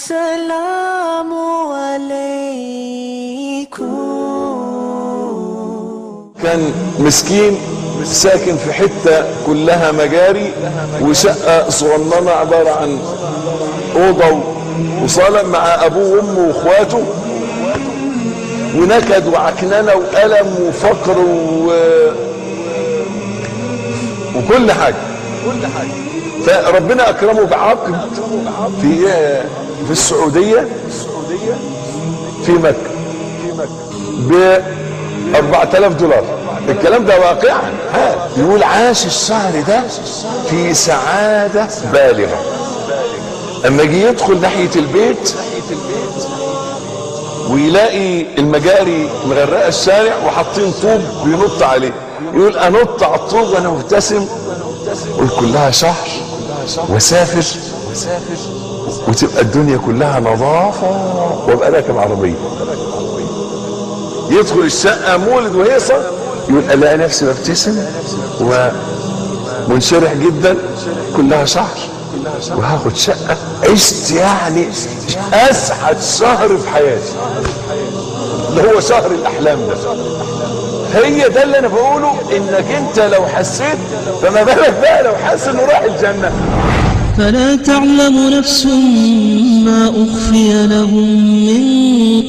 السلام عليكم. كان مسكين ساكن في حتة كلها مجاري وشقة صغننة عبارة عن أوضة وصالة مع أبوه وأمه وإخواته، ونكد وعكننة وألم وفقر وكل حاجة. فربنا أكرمه بعقد في السعودية في مكة ب $4000. الكلام ده واقعا. يقول عاش الشهر ده في سعادة بالغة. اما يجي يدخل ناحية البيت ويلاقي المجاري مغرقة الشارع وحاطين طوب بينط عليه، يقول انط على الطوب وانا مبتسم، قول كلها شهر وسافر وتبقى الدنيا كلها نظافة وابقى راكب عربية. يدخل الشقة مولد وهيصة، يقول الاقي نفسي ببتسم ومنشرح جدا، كلها شهر وهاخد شقة. عشت يعني اسعد شهر في حياتي، اللي هو شهر الاحلام ده. هي ده اللي انا بقوله، انك انت لو حسيت فما بالك بقى لو حس انه راح الجنة. فلا تعلم نفس ما أخفي لهم من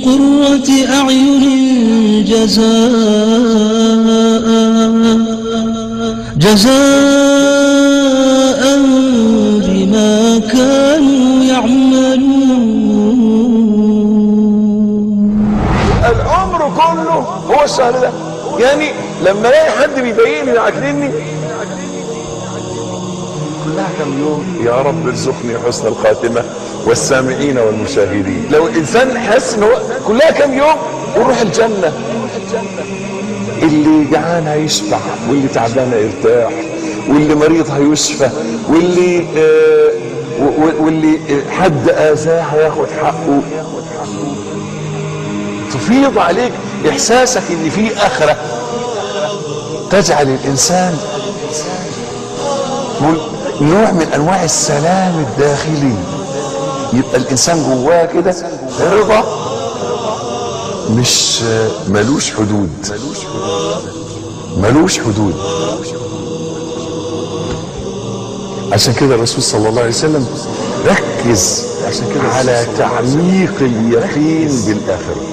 قرة أعين جزاء بما كانوا يعملون. العمر كله هو الشهر ده. يعني لما الاقي حد بيبين لي عاكلني كلها كم يوم، يا رب ارزقني حسن الخاتمة والسامعين والمشاهدين. لو الانسان حس ان هو كلها كم يوم وروح الجنة. اللي جعان هيشبع، واللي تعبان هيرتاح، واللي مريض هيشفى، واللي حد اذاه هياخد حقه. تفيض عليك احساسك ان في اخرة، تجعل الانسان نوع من انواع السلام الداخلي. يبقى الانسان جواه كده رضا مش ملوش حدود، ملوش حدود. عشان كده الرسول صلى الله عليه وسلم ركز عشان كده على تعميق اليقين بالاخره.